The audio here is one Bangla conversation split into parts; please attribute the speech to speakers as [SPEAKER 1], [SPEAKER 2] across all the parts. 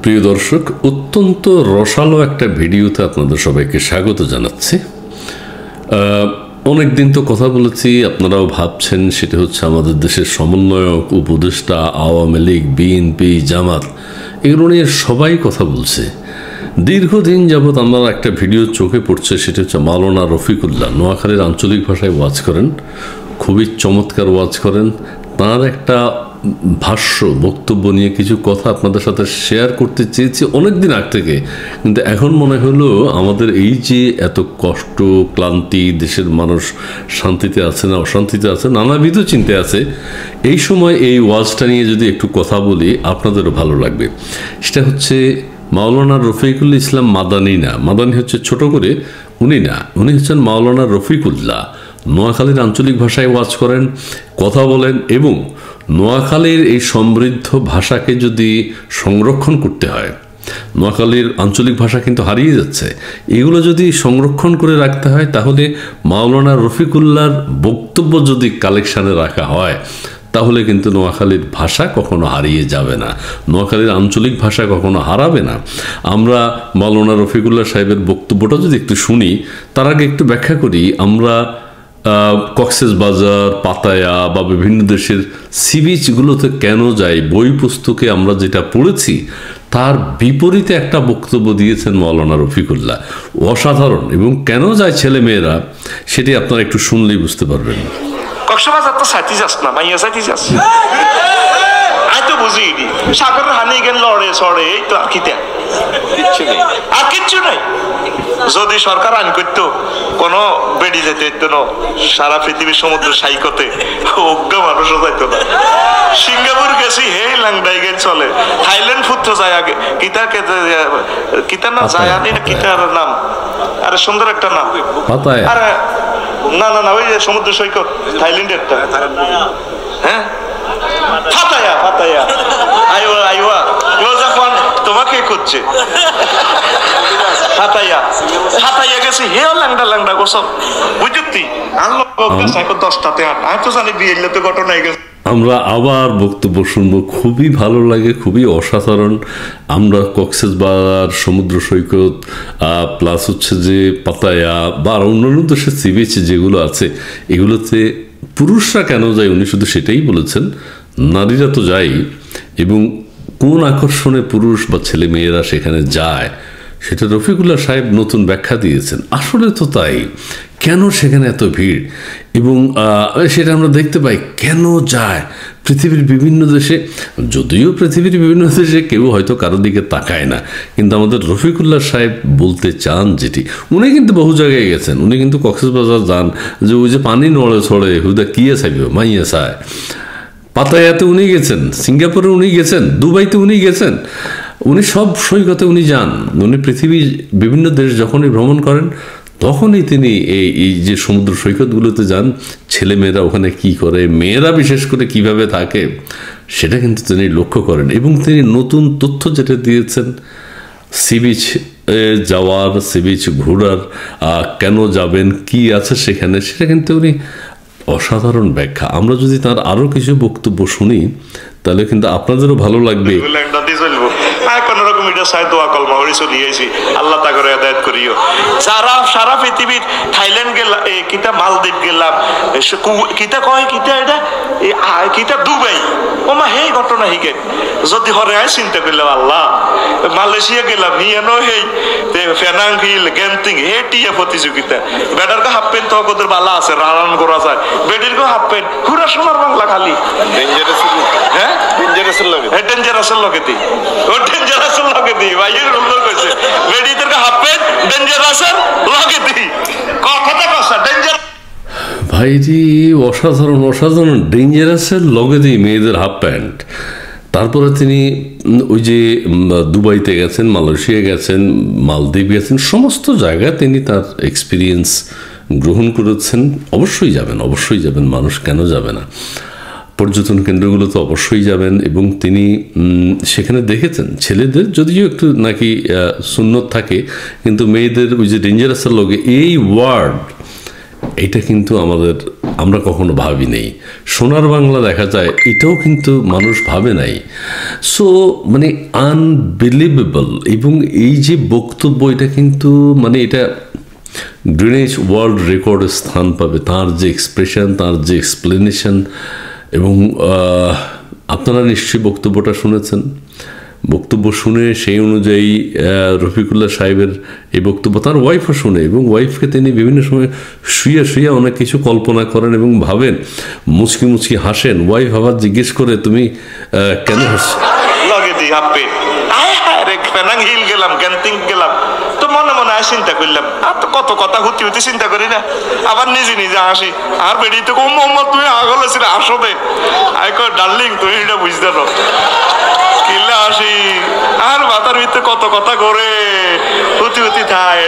[SPEAKER 1] প্রিয় দর্শক, অত্যন্ত রসালো একটা ভিডিওতে আপনাদের সবাইকে স্বাগত জানাচ্ছি। অনেক দিন তো কথা বলেছি, আপনারাও ভাবছেন সেটা হচ্ছে আমাদের দেশের সমন্বয়ক, উপদেষ্টা, আওয়ামী লীগ, বিএনপি, জামাত, এগুলো নিয়ে সবাই কথা বলছে। দীর্ঘদিন যাবৎ আমার একটা ভিডিও চোখে পড়ছে, সেটা হচ্ছে মাওলানা রফিকুল্লাহ, নোয়াখালীর আঞ্চলিক ভাষায় ওয়াজ করেন, খুবই চমৎকার ওয়াজ করেন। তার একটা ভাষ্য বক্তব্য নিয়ে কিছু কথা আপনাদের সাথে শেয়ার করতে চেয়েছি অনেক দিন আগ থেকে, কিন্তু এখন মনে হলো আমাদের এই যে এত কষ্ট, ক্লান্তি, দেশের মানুষ শান্তিতে আছে না অশান্তিতে আছে, নানাবিধ চিন্তায় আছে, এই সময় এই ওয়াজটা নিয়ে যদি একটু কথা বলি আপনাদেরও ভালো লাগবে। সেটা হচ্ছে মাওলানা রফিকুল ইসলাম মাদানী না, মাদানী হচ্ছে ছোট করে, উনি না, উনি হচ্ছেন মাওলানা রফিকুল্লাহ। নোয়াখালীর আঞ্চলিক ভাষায় ওয়াজ করেন, কথা বলেন, এবং নোয়াখালীর এই সমৃদ্ধ ভাষাকে যদি সংরক্ষণ করতে হয়, নোয়াখালীর আঞ্চলিক ভাষা কিন্তু হারিয়ে যাচ্ছে, এগুলো যদি সংরক্ষণ করে রাখতে হয় তাহলে মাওলানা রফিকুল্লাহর বক্তব্য যদি কালেকশানে রাখা হয় তাহলে কিন্তু নোয়াখালীর ভাষা কখনো হারিয়ে যাবে না, নোয়াখালীর আঞ্চলিক ভাষা কখনো হারাবে না। আমরা মাওলানা রফিকুল্লাহ সাহেবের বক্তব্যটা যদি একটু শুনি, তার আগে একটু ব্যাখ্যা করি। আমরা কক্সবাজার, পাতায়া বা বিভিন্ন দেশের সি বিচগুলোতে কেন যাই, বই পুস্তকে আমরা যেটা পড়েছি তার বিপরীতে একটা বক্তব্য দিয়েছেন মাওলানা রফিকুল্লাহ, অসাধারণ। এবং কেন যায় ছেলে মেয়েরা, সেটি আপনারা একটু শুনলেই বুঝতে পারবেন।
[SPEAKER 2] কক্সবাজার তো সাথী যাস না, মাইয়া সাথী যাস, আমি তো বুঝি সাগরের হানি গেন লড়ে চড়ে, এই তো আর কিতে কিচ্ছু নেই, আর কিচ্ছু নাই। যদি সরকার আইন করতো কোনো বেড়ি যেতে হইতো না, সারা পৃথিবীর সমুদ্র সাইকতে অজ্ঞ মানুষও যাইতো না। সিঙ্গাপুর গেছি, হে লাংডাই গে চলে, থাইল্যান্ড ফুটতো যায় আগে, কিতার নাম জায়ানি না কিতার নাম, আরে সুন্দর একটা নাম, আরে না না না, ওই যে সমুদ্র সৈকত থাইল্যান্ডের, হ্যাঁ পাতায়া পাতায়া, আইওয়া আইওয়া লোজাফান তোমাকে করছে, হাতাইয়া হাতাইয়া গেছি, হেও ল্যাংডা ল্যাংডা গোসব বুঝতি আনলো 10টাতে 8, আমি তো জানি বিয়ের তো ঘটনা গেছে।
[SPEAKER 1] আমরা আবার বক্তব্য শুনবো, খুবই ভালো লাগে, খুবই অসাধারণ। আমরা কক্সবাজার সমুদ্র সৈকত প্লাস হচ্ছে যে পাতায়া বা অন্যান্য দেশের সি বিচ যেগুলো আছে, এগুলোতে পুরুষরা কেন যায় উনি শুধু সেটাই বলেছেন, নারীরা তো যায়, এবং কোন আকর্ষণে পুরুষ বা ছেলে মেয়েরা সেখানে যায় সেটা রফিকুল্লাহ সাহেব নতুন ব্যাখ্যা দিয়েছেন। আসলে তো তাই, কেন সেখানে এত ভিড়, এবং সেটা আমরা দেখতে পাই কেন যায় পৃথিবীর বিভিন্ন দেশে। যদিও পৃথিবীর বিভিন্ন দেশে কেউ হয়তো কারোর দিকে তাকায় না, কিন্তু আমাদের রফিকুল্লাহ সাহেব বলতে চান যেটি, উনি কিন্তু বহু জায়গায় গেছেন, উনি কিন্তু কক্সবাজার যান, যে ওই যে পানি নড়ে ছড়ে হুদা কিয়ে চাইবে মাইয়া চায়, পাতায়াতে উনি গেছেন, সিঙ্গাপুরে উনি গেছেন, দুবাইতে উনি গেছেন, উনি সব সৈকতে উনি যান। উনি পৃথিবীর বিভিন্ন দেশ যখনই ভ্রমণ করেন তখনই তিনি এই যে সমুদ্র সৈকতগুলোতে যান, ছেলেমেয়েরা ওখানে কি করে, মেয়েরা বিশেষ করে কিভাবে থাকে সেটা কিন্তু তিনি লক্ষ্য করেন। এবং তিনি নতুন তথ্য যেটা দিয়েছেন, সি বিচ যাওয়ার, সি বিচ ঘোরার, কেন যাবেন, কি আছে সেখানে, সেটা কিন্তু উনি অসাধারণ ব্যাখ্যা। আমরা যদি তার আরো কিছু বক্তব্য শুনি তাহলে কিন্তু আপনাদেরও ভালো লাগবে। আল্লাহ তাকে হেদায়েত করিও। যারা সারা পৃথিবীর থাইল্যান্ড গেলাম, কিতা মালদ্বীপ গেলাম, কিতা কয় কিতা এটা কিতা দুবাই, ওমা হে ঘটনা হিকে যদি হরে আয় চিন্তা করলাম, আল্লাহ মালয়েশিয়া গেলাম, হিয়ানো হেই ফেনাং হিল গেন্টিং হে টিয়া প্রতিযোগিতা, বেটার হাফ প্যান্ট তো ওদের বালা আছে, রান করা যায়, বেটির হাফ প্যান্ট পুরা সোনার বাংলা খালি, হ্যাঁ ডেঞ্জারাসের লগে, হে ডেঞ্জারাসের লগে দি, ও ডেঞ্জারাসের লগে দি, ভাইয়ের সুন্দর কইছে, বেটিদের হাফ প্যান্ট ডেঞ্জারাসের লগে দি, কথা কথা ডেঞ্জারাস ভাইজি, অসাধারণ অসাধারণ, ডেঞ্জারাসের লগে দিই মেয়েদের হাফ প্যান্ট। তারপরে তিনি ওই যে দুবাইতে গেছেন, মালয়েশিয়া গেছেন, মালদ্বীপ গেছেন, সমস্ত জায়গায় তিনি তার এক্সপিরিয়েন্স গ্রহণ করেছেন। অবশ্যই যাবেন, অবশ্যই যাবেন, মানুষ কেন যাবে না, পর্যটন কেন্দ্রগুলোতে অবশ্যই যাবেন। এবং তিনি সেখানে দেখেছেন ছেলেদের যদিও একটু নাকি সুন্নত থাকে, কিন্তু মেয়েদের ওই যে ডেঞ্জারাসের লগে এই ওয়ার্ড এটা কিন্তু আমরা কখনো ভাবি নেই। সোনার বাংলা দেখা যায়, এটাও কিন্তু মানুষ ভাবে নাই। সো মানে আনবিলিভেবল। এবং এই যে বক্তব্য, এটা কিন্তু মানে এটা গ্রিনিচ ওয়ার্ল্ড রেকর্ডে স্থান পাবে। তার যে এক্সপ্রেশন, তার যে এক্সপ্লেনেশন, এবং আপনারা নিশ্চয়ই বক্তব্যটা শুনেছেন। বক্তব্য শুনে সেই অনুযায়ী রফিকুল্লাহ সাহেবের এই বক্তব্য তার ওয়াইফও শুনে, এবং ওয়াইফকে তিনি বিভিন্ন সময় শুয়ে শুয়ে অনেক কিছু কল্পনা করেন এবং ভাবেন, মুচকি মুচকি হাসেন। ওয়াইফ আবার জিজ্ঞেস করে, তুমি কেন হাসছো?
[SPEAKER 2] হিল গেলাম, গ্যান্তিং গেলাম, তো মনে মনে চিন্তা করলাম, আর তো কত কথা হুতি হুতি চিন্তা করি না, আবার নিজে নিজে হাসি। আর বেরিয়ে তো মোহাম্মদ তুমি আগল ছিল আসো দে, আই কয় ডার্লিং তুমি এটা বুঝতে না কিল্লা হাসি। আর মাথার ভিতরে কত কথা করে হুতি হুতি থায়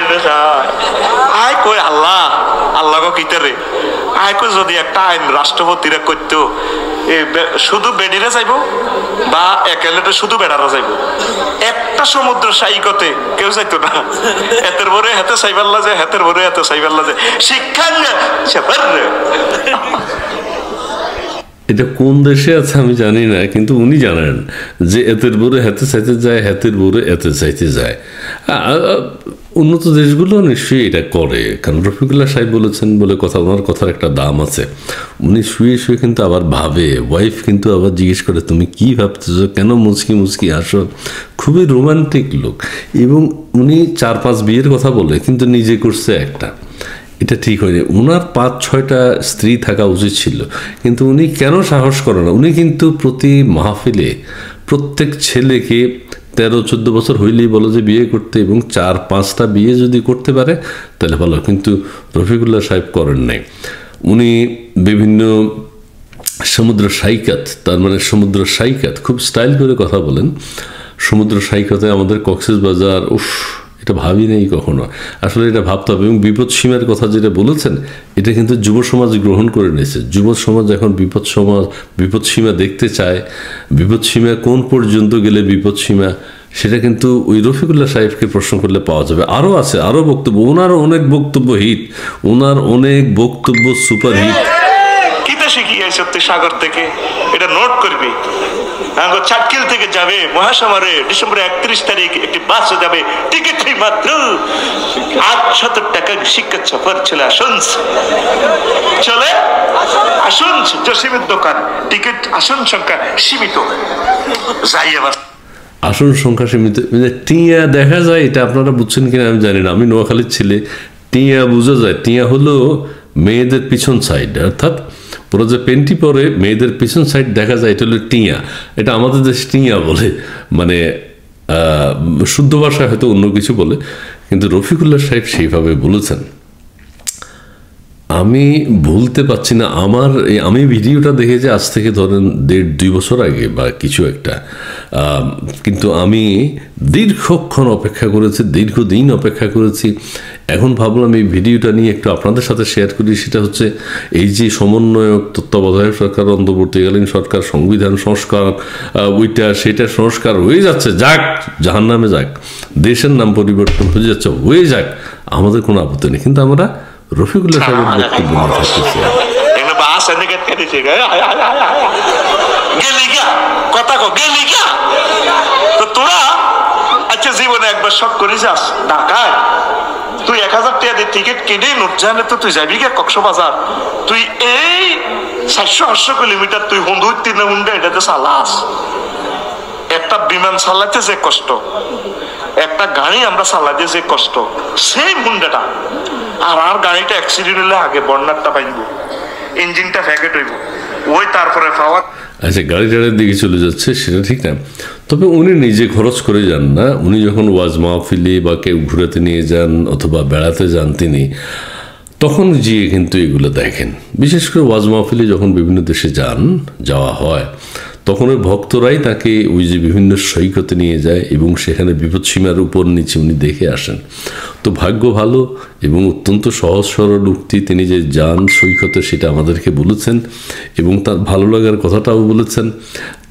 [SPEAKER 2] আয় কই আল্লাহ আল্লাহ কিতারে আয় কই যদি একটা আইন রাষ্ট্রপতিরা করতো, শুধু বেডিরা যাইব বা একেলেটে শুধু বেড়ারা যাইব, একটা সমুদ্র সাইকতে কেউ যাইতো না। হেতের ভরে হেতে সাইবাল্লা যায়, হেতের ভরে হেতে সাইবাল্লা যায়, শিক্ষা
[SPEAKER 1] এটা কোন দেশে আছে আমি জানি না, কিন্তু উনি জানেন যে এতের বরে হেতে চাইতে যায়, হেতের বরে এতে চাইতে যায়। উন্নত দেশগুলো নিশ্চয়ই এটা করে, কারণ রফিকুল্লাহ সাহেব বলেছেন বলে কথা, ওনার কথার একটা দাম আছে। উনি শুয়ে শুয়ে কিন্তু আবার ভাবে, ওয়াইফ কিন্তু আবার জিজ্ঞেস করে, তুমি কি ভাবতেছো, কেন মুচকি মুচকি আসো। খুবই রোমান্টিক লোক। এবং উনি 4-5 বিয়ের কথা বলে, কিন্তু নিজে করছে একটা। এটা ঠিক হয়নি। ওনার 5-6টা স্ত্রী থাকা উচিত ছিল, কিন্তু উনি কেন সাহস করে না? উনি কিন্তু প্রতি মাহফিলে প্রত্যেক ছেলেকে 13-14 বছর হইলেই বলো যে বিয়ে করতে, এবং 4-5টা বিয়ে যদি করতে পারে তাহলে ভালো। কিন্তু রফিকুল্লাহ সাহেব করেন নাই। উনি বিভিন্ন সমুদ্র সৈকত, তার মানে সমুদ্র সৈকত, খুব স্টাইল করে কথা বলেন। সমুদ্র সৈকতে আমাদের কক্সবাজার, উফ, এটা ভাবি নেই কখনো। আসলে এটা ভাবতে হবে। এবং বিপদসীমার কথা যেটা বলেছেন, এটা কিন্তু যুব সমাজ গ্রহণ করে নিয়েছে। যুব সমাজ এখন বিপদসীমা দেখতে চায়। বিপদসীমা কোন পর্যন্ত গেলে বিপদসীমা, সেটা কিন্তু ওই রফিকুল্লাহ সাহেবকে প্রশ্ন করলে পাওয়া যাবে। আরও আছে, আরও বক্তব্য, ওনারও অনেক বক্তব্য হিট, ওনার অনেক বক্তব্য সুপার হিট।
[SPEAKER 2] কিতা শিখিয়ে সত্যি সাগর থেকে, এটা নোট করবি। চাটকিল থেকে যাবে মহাসমারে ডিসেম্বর 31 তারিখ একটি বাসে যাবে, টিকিট মাত্র 800 টাকা। শিক্ষা সফর চলে আসুন, চলে আসুন। জসিমের দোকান, টিকিট আসন সংখ্যা সীমিত, যাই আবার
[SPEAKER 1] আসন সংখ্যা সীমিত। টিয়া দেখা যায়, এটা আপনারা বুঝছেন কিনা আমি জানি না। আমি নোয়াখালীর ছেলে, টিয়া বোঝা যায়। টিয়া হলো মেয়েদের পিছন সাইড, অর্থাৎ ওরা যে পেন্টি পরে মেয়েদের পিছন সাইড দেখা যায়, এটা হলো টিয়া। এটা আমাদের দেশে টিয়া বলে, মানে শুদ্ধ ভাষায় হয়তো অন্য কিছু বলে, কিন্তু রফিকুল্লাহ সাহেব সেইভাবে বলেছেন। আমি ভুলতে পারছি না, আমি ভিডিওটা দেখেছি আজ থেকে ধরেন 1.5-2 বছর আগে বা কিছু একটা, কিন্তু আমি দীর্ঘক্ষণ অপেক্ষা করেছি, দীর্ঘদিন অপেক্ষা করেছি। এখন ভাবলাম এই ভিডিওটা নিয়ে একটু আপনাদের সাথে শেয়ার করি। সেটা হচ্ছে এই যে সমন্বয়ক, তত্ত্বাবধায়ক সরকার, অন্তর্বর্তীকালীন সরকার, সংবিধান সংস্কার, ওইটা সেটা সংস্কার হয়ে যাচ্ছে, যাক, জাহান্নামে যাক, দেশের নাম পরিবর্তন হয়ে যাচ্ছে, হয়ে যাক, আমাদের কোনো আপত্তি নেই। কিন্তু আমরা রফিকুল্লাহ সাহেবের বক্তব্য নিয়ে থাকতেছি।
[SPEAKER 2] তোরা আচ্ছা জীবনে একবার শখ করে যাস ঢাকায়, তুই 1000 টাকা দিয়ে টিকিট কিনে নুরজাহানে তো তুই যাবি গে কক্সবাজার, তুই এই 700-800 কিলোমিটার তুই হুন্ডা এটাতে চালাস। একটা বিমান চালাতে যে কষ্ট, একটা গাড়ি আমরা চালাতে যে কষ্ট, সেই হুন্ডাটা। আর গাড়িটা অ্যাক্সিডেন্ট হলে আগে বর্নারটা পাইব, ইঞ্জিনটা ফ্যাকেট হইব, ওই তারপরে পাওয়ার।
[SPEAKER 1] আচ্ছা, গাড়িটার দিকে চলে যাচ্ছে, সেটা ঠিক না। তবে উনি নিজে খরচ করে যান না। উনি যখন ওয়াজ মাহফিলে বা কেউ ঘুরাতে নিয়ে যান অথবা বেড়াতে যান, তিনি তখন গিয়ে কিন্তু এগুলো দেখেন। বিশেষ করে ওয়াজ মাহফিলে যখন বিভিন্ন দেশে যাওয়া হয়, তখন ওই ভক্তরাই তাকে ওই যে বিভিন্ন সৈকতে নিয়ে যায় এবং সেখানে বিপদসীমার উপর নিচে উনি দেখে আসেন। তো ভাগ্য ভালো এবং অত্যন্ত সহজ সরল উক্তি, তিনি যে যান সৈকতে সেটা আমাদেরকে বলেছেন এবং তার ভালো লাগার কথাটাও বলেছেন।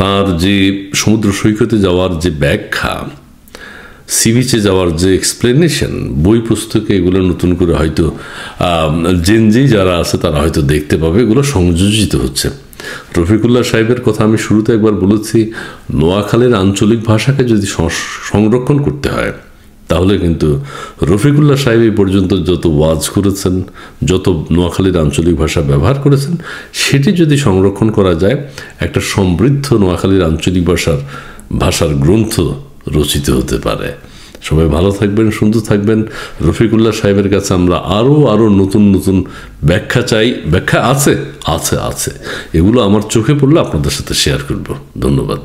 [SPEAKER 1] তার যে সমুদ্র সৈকতে যাওয়ার যে ব্যাখ্যা, সি বিচে যাওয়ার যে এক্সপ্লেনেশন, বই পুস্তকে এগুলো নতুন করে হয়তো জেনজি যারা আছে তারা হয়তো দেখতে পাবে, এগুলো সংযোজিত হচ্ছে। রফিকুল্লাহ সাহেবের কথা আমি শুরুতে একবার বলেছি, নোয়াখালীর আঞ্চলিক ভাষাকে যদি সংরক্ষণ করতে হয় তাহলে কিন্তু রফিকুল্লাহ সাহেব এই পর্যন্ত যত ওয়াজ করেছেন, যত নোয়াখালীর আঞ্চলিক ভাষা ব্যবহার করেছেন, সেটি যদি সংরক্ষণ করা যায়, একটা সমৃদ্ধ নোয়াখালীর আঞ্চলিক ভাষার গ্রন্থ রচিত হতে পারে। সবাই ভালো থাকবেন, সুন্দর থাকবেন। রফিকুল্লাহ সাহেবের কাছে আমরা আরও নতুন নতুন ব্যাখ্যা চাই। ব্যাখ্যা আছে, এগুলো আমার চোখে পড়লে আপনাদের সাথে শেয়ার করব। ধন্যবাদ।